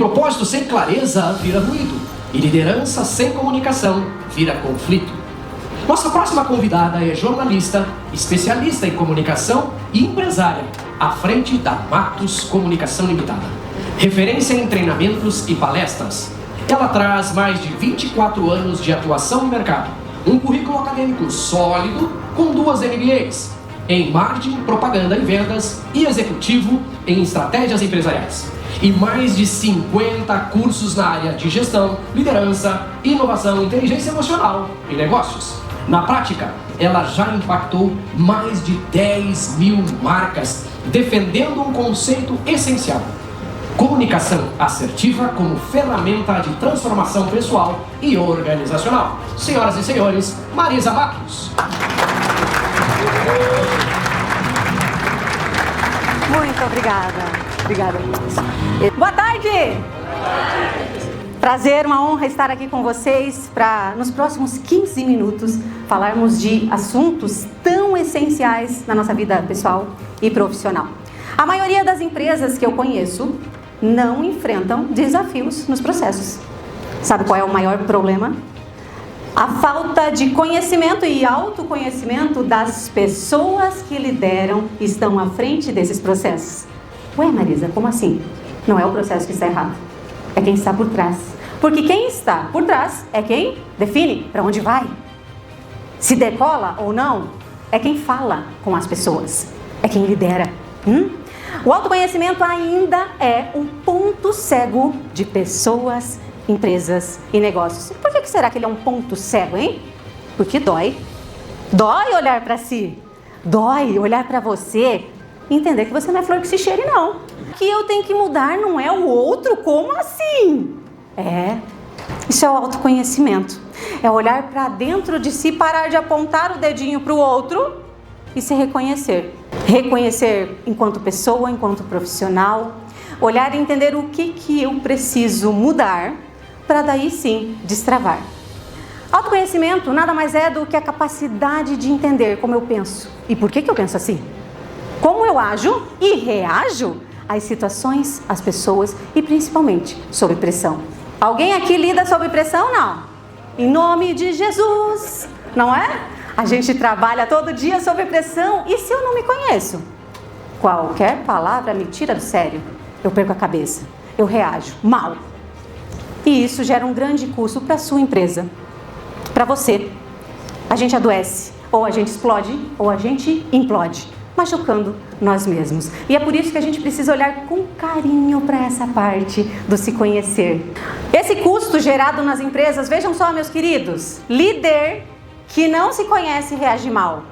propósito sem clareza vira ruído. E liderança sem comunicação vira conflito. Nossa próxima convidada é jornalista, especialista em comunicação e empresária, à frente da Matos Comunicação Limitada. Referência em treinamentos e palestras. Ela traz mais de 24 anos de atuação no mercado, um currículo acadêmico sólido com 2 MBAs, em marketing, propaganda e vendas e executivo em estratégias empresariais. E mais de 50 cursos na área de gestão, liderança, inovação, inteligência emocional e negócios. Na prática, ela já impactou mais de 10 mil marcas, defendendo um conceito essencial: comunicação assertiva como ferramenta de transformação pessoal e organizacional. Senhoras e senhores, Marisa Matos. Muito obrigada. Obrigada. Boa tarde! Prazer, uma honra estar aqui com vocês para, nos próximos 15 minutos, falarmos de assuntos tão essenciais na nossa vida pessoal e profissional. A maioria das empresas que eu conheço não enfrentam desafios nos processos. Sabe qual é o maior problema? A falta de conhecimento e autoconhecimento das pessoas que lideram e estão à frente desses processos. Ué, Marisa, como assim? Não é o processo que está errado, é quem está por trás. Porque quem está por trás é quem define para onde vai. Se decola ou não, é quem fala com as pessoas, é quem lidera. O autoconhecimento ainda é um ponto cego de pessoas, empresas e negócios. Por que será que ele é um ponto cego, hein? Porque dói. Dói olhar para si. Dói olhar para você e entender que você não é flor que se cheire, não. Que eu tenho que mudar não é o outro? Como assim? Isso é o autoconhecimento. É olhar para dentro de si, parar de apontar o dedinho para o outro e se reconhecer. Reconhecer enquanto pessoa, enquanto profissional. Olhar e entender o que eu preciso mudar para daí sim destravar. Autoconhecimento nada mais é do que a capacidade de entender como eu penso e por que eu penso assim. Como eu ajo e reajo às situações, às pessoas e principalmente sob pressão. Alguém aqui lida sob pressão? Não. Em nome de Jesus, não é? A gente trabalha todo dia sob pressão e se eu não me conheço? Qualquer palavra me tira do sério. Eu perco a cabeça, eu reajo mal. E isso gera um grande custo para a sua empresa, para você. A gente adoece, ou a gente explode, ou a gente implode, machucando nós mesmos. E é por isso que a gente precisa olhar com carinho para essa parte do se conhecer. Esse custo gerado nas empresas, vejam só, meus queridos, líder que não se conhece reage mal.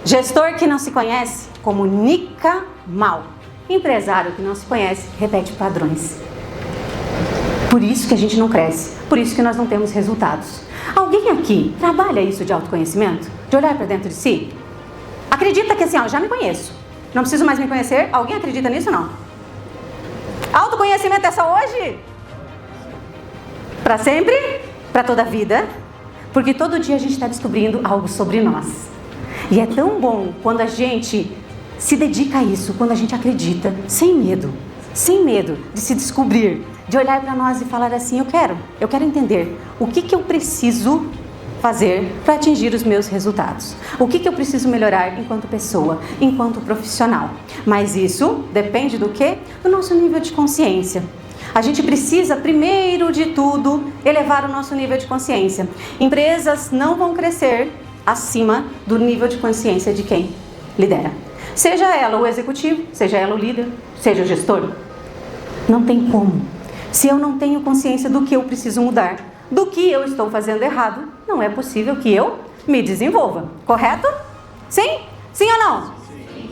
Gestor que não se conhece comunica mal. Empresário que não se conhece repete padrões. Por isso que a gente não cresce, por isso que nós não temos resultados. Alguém aqui trabalha isso de autoconhecimento? De olhar para dentro de si? Acredita que assim, já me conheço, não preciso mais me conhecer? Alguém acredita nisso, não? Autoconhecimento é só hoje? Para sempre? Para toda a vida? Porque todo dia a gente está descobrindo algo sobre nós. E é tão bom quando a gente se dedica a isso, quando a gente acredita, sem medo de se descobrir, de olhar para nós e falar assim, eu quero entender o que eu preciso fazer para atingir os meus resultados. O que eu preciso melhorar enquanto pessoa, enquanto profissional. Mas isso depende do quê? Do nosso nível de consciência. A gente precisa, primeiro de tudo, elevar o nosso nível de consciência. Empresas não vão crescer acima do nível de consciência de quem lidera. Seja ela o executivo, seja ela o líder, seja o gestor. Não tem como. Se eu não tenho consciência do que eu preciso mudar, do que eu estou fazendo errado, não é possível que eu me desenvolva. Correto? Sim? Sim ou não? Sim.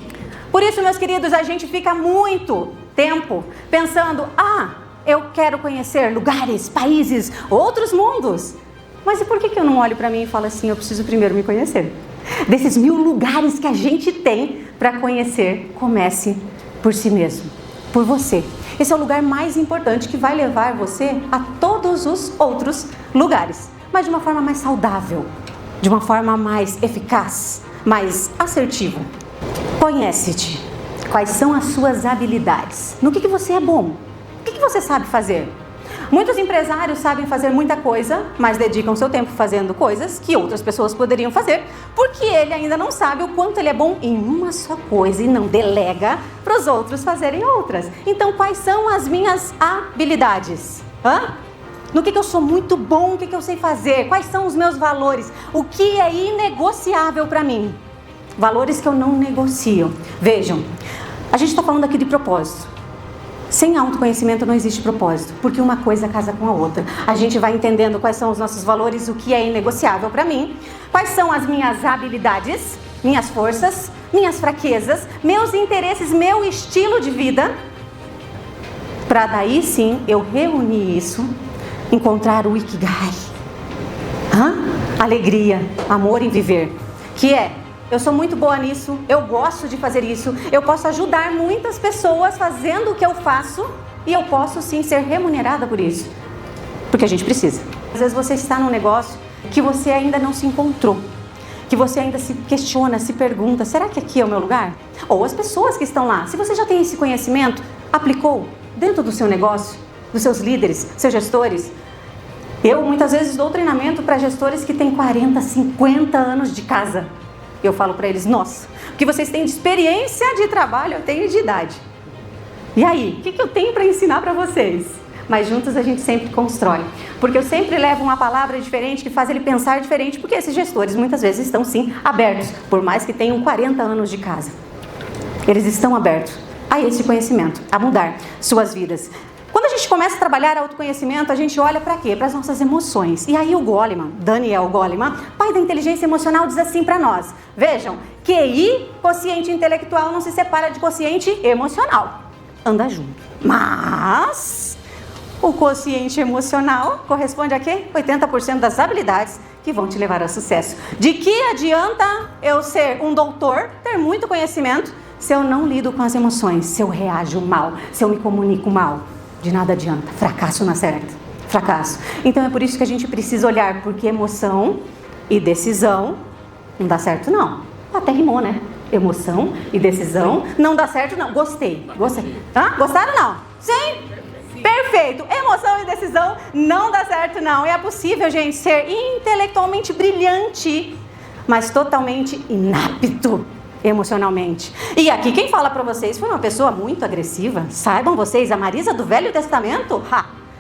Por isso, meus queridos, a gente fica muito tempo pensando, eu quero conhecer lugares, países, outros mundos. Mas e por que eu não olho para mim e falo assim, eu preciso primeiro me conhecer? Desses 1000 lugares que a gente tem para conhecer, comece por si mesmo, por você. Esse é o lugar mais importante que vai levar você a todos os outros lugares, mas de uma forma mais saudável, de uma forma mais eficaz, mais assertiva. Conhece-te. Quais são as suas habilidades? No que você é bom? O que você sabe fazer? Muitos empresários sabem fazer muita coisa, mas dedicam seu tempo fazendo coisas que outras pessoas poderiam fazer, porque ele ainda não sabe o quanto ele é bom em uma só coisa e não delega para os outros fazerem outras. Então, quais são as minhas habilidades? No que eu sou muito bom, o que eu sei fazer? Quais são os meus valores? O que é inegociável para mim? Valores que eu não negocio. Vejam, a gente está falando aqui de propósito. Sem autoconhecimento não existe propósito, porque uma coisa casa com a outra. A gente vai entendendo quais são os nossos valores, o que é inegociável para mim, quais são as minhas habilidades, minhas forças, minhas fraquezas, meus interesses, meu estilo de vida, para daí sim eu reunir isso, encontrar o Ikigai, alegria, amor em viver, que é: eu sou muito boa nisso, eu gosto de fazer isso, eu posso ajudar muitas pessoas fazendo o que eu faço e eu posso sim ser remunerada por isso, porque a gente precisa. Às vezes você está num negócio que você ainda não se encontrou, que você ainda se questiona, se pergunta: será que aqui é o meu lugar? Ou as pessoas que estão lá, se você já tem esse conhecimento, aplicou dentro do seu negócio, dos seus líderes, seus gestores. Eu muitas vezes dou treinamento para gestores que têm 40, 50 anos de casa. Eu falo para eles: nossa, o que vocês têm de experiência de trabalho, eu tenho de idade. E aí, o que eu tenho para ensinar para vocês? Mas juntos a gente sempre constrói. Porque eu sempre levo uma palavra diferente que faz ele pensar diferente, porque esses gestores muitas vezes estão sim abertos, por mais que tenham 40 anos de casa. Eles estão abertos a esse conhecimento, a mudar suas vidas. Quando a gente começa a trabalhar autoconhecimento, a gente olha para quê? Para as nossas emoções. E aí o Goleman, Daniel Goleman, pai da inteligência emocional, diz assim para nós: vejam, QI, quociente intelectual, não se separa de quociente emocional. Anda junto. Mas o quociente emocional corresponde a quê? 80% das habilidades que vão te levar ao sucesso. De que adianta eu ser um doutor, ter muito conhecimento, se eu não lido com as emoções, se eu reajo mal, se eu me comunico mal? De nada adianta, fracasso não acerta, fracasso. Então é por isso que a gente precisa olhar, porque emoção e decisão não dá certo não. Até rimou, né? Emoção e decisão não dá certo não. Gostei. Gostaram não? Sim? Perfeito. Emoção e decisão não dá certo não. E é possível, gente, ser intelectualmente brilhante, mas totalmente inapto emocionalmente. E aqui quem fala para vocês foi uma pessoa muito agressiva. Saibam vocês, a Marisa do Velho Testamento,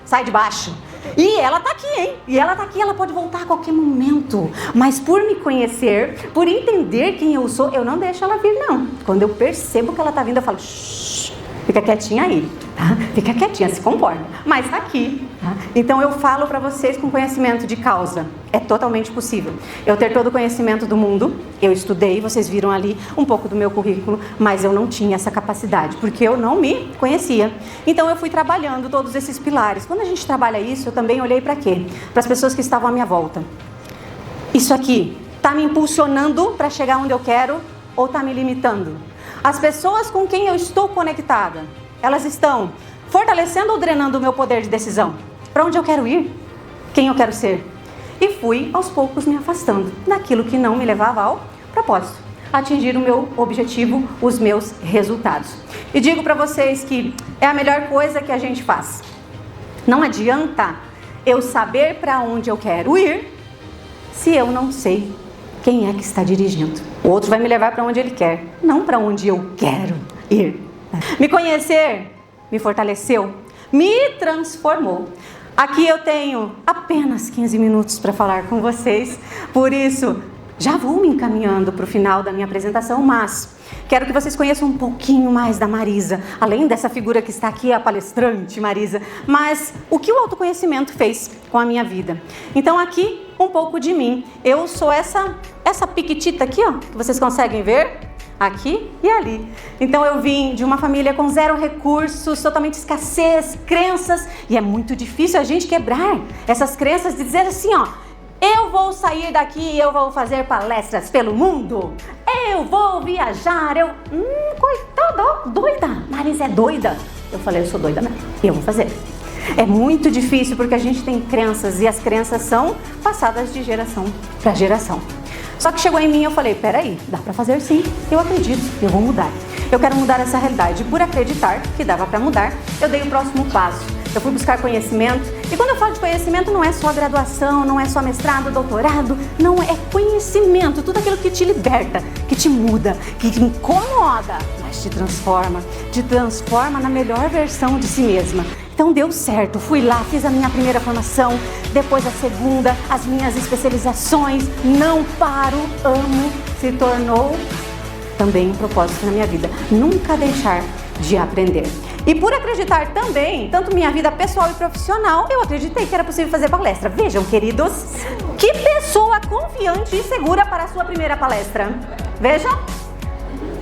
sai de baixo. E ela tá aqui, hein? E ela tá aqui, ela pode voltar a qualquer momento. Mas por me conhecer, por entender quem eu sou, eu não deixo ela vir, não. Quando eu percebo que ela tá vindo, eu falo: shh, fica quietinha aí, tá? Fica quietinha, se comporta. Mas tá aqui, tá? Então eu falo para vocês com conhecimento de causa. É totalmente possível eu ter todo o conhecimento do mundo. Eu estudei, vocês viram ali um pouco do meu currículo, mas eu não tinha essa capacidade, porque eu não me conhecia. Então eu fui trabalhando todos esses pilares. Quando a gente trabalha isso, eu também olhei para quê? Para as pessoas que estavam à minha volta. Isso aqui está me impulsionando para chegar onde eu quero ou está me limitando? As pessoas com quem eu estou conectada, elas estão fortalecendo ou drenando o meu poder de decisão? Para onde eu quero ir? Quem eu quero ser? E fui, aos poucos, me afastando daquilo que não me levava ao propósito, atingir o meu objetivo, os meus resultados. E digo para vocês que é a melhor coisa que a gente faz. Não adianta eu saber para onde eu quero ir, se eu não sei quem é que está dirigindo. O outro vai me levar para onde ele quer, não para onde eu quero ir. Me conhecer me fortaleceu, me transformou. Aqui eu tenho apenas 15 minutos para falar com vocês, por isso já vou me encaminhando para o final da minha apresentação, mas quero que vocês conheçam um pouquinho mais da Marisa, além dessa figura que está aqui, a palestrante Marisa, mas o que o autoconhecimento fez com a minha vida. Então aqui um pouco de mim. Eu sou essa piquitita aqui, ó, que vocês conseguem ver. Aqui e ali. Então eu vim de uma família com zero recursos, totalmente escassez, crenças, e é muito difícil a gente quebrar essas crenças de dizer assim, ó: eu vou sair daqui e eu vou fazer palestras pelo mundo, eu vou viajar, coitada, doida, Marisa é doida. Eu falei: eu sou doida mesmo, eu vou fazer. É muito difícil porque a gente tem crenças e as crenças são passadas de geração para geração. Só que chegou em mim e eu falei: peraí, dá pra fazer sim, eu acredito, eu vou mudar. Eu quero mudar essa realidade. Por acreditar que dava para mudar, eu dei o próximo passo. Eu fui buscar conhecimento. E quando eu falo de conhecimento, não é só graduação, não é só mestrado, doutorado. Não, é conhecimento. Tudo aquilo que te liberta, que te muda, que te incomoda, mas te transforma na melhor versão de si mesma. Então deu certo, fui lá, fiz a minha primeira formação, depois a segunda, as minhas especializações, não paro, amo, se tornou também um propósito na minha vida, nunca deixar de aprender. E por acreditar também, tanto minha vida pessoal e profissional, eu acreditei que era possível fazer palestra. Vejam, queridos, que pessoa confiante e segura para a sua primeira palestra. Vejam,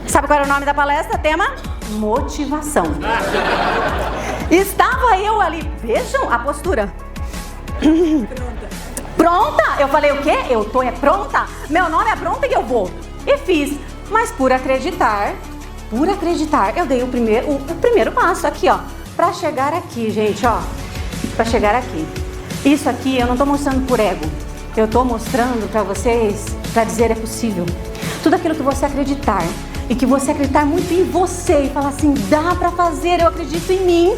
sabe qual era o nome da palestra? Tema? Motivação. Estava eu ali, vejam a postura. Pronta? Eu falei o quê? Eu tô pronta? Meu nome é pronta e eu vou. E fiz, mas por acreditar, eu dei o primeiro passo aqui, ó. Pra chegar aqui, gente, ó. Pra chegar aqui. Isso aqui eu não tô mostrando por ego. Eu tô mostrando pra vocês, pra dizer é possível. Tudo aquilo que você acreditar e que você acreditar muito em você e falar assim, dá pra fazer, eu acredito em mim.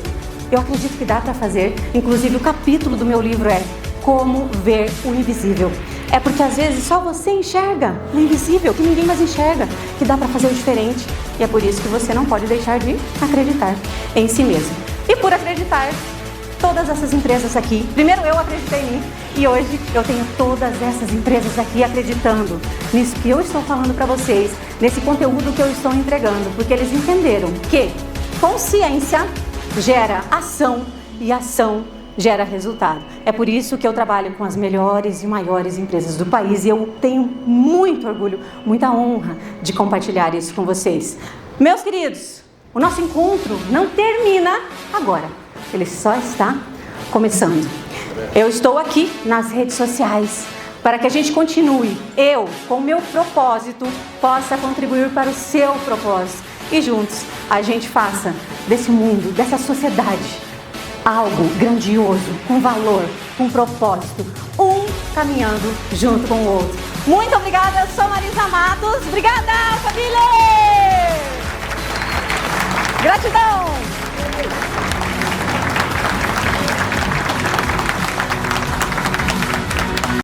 Eu acredito que dá pra fazer. Inclusive o capítulo do meu livro é Como Ver o Invisível. É porque às vezes só você enxerga o invisível, que ninguém mais enxerga, que dá pra fazer o diferente. E é por isso que você não pode deixar de acreditar em si mesmo. E por acreditar, todas essas empresas aqui, primeiro eu acreditei em mim e hoje eu tenho todas essas empresas aqui acreditando nisso que eu estou falando pra vocês, nesse conteúdo que eu estou entregando, porque eles entenderam que consciência gera ação e ação gera resultado. É por isso que eu trabalho com as melhores e maiores empresas do país e eu tenho muito orgulho, muita honra de compartilhar isso com vocês. Meus queridos, o nosso encontro não termina agora, ele só está começando. Eu estou aqui nas redes sociais para que a gente continue, eu, com o meu propósito, possa contribuir para o seu propósito e juntos a gente faça desse mundo, dessa sociedade, algo grandioso, com valor, com propósito, um caminhando junto com o outro. Muito obrigada, eu sou Marisa Matos. Obrigada, família!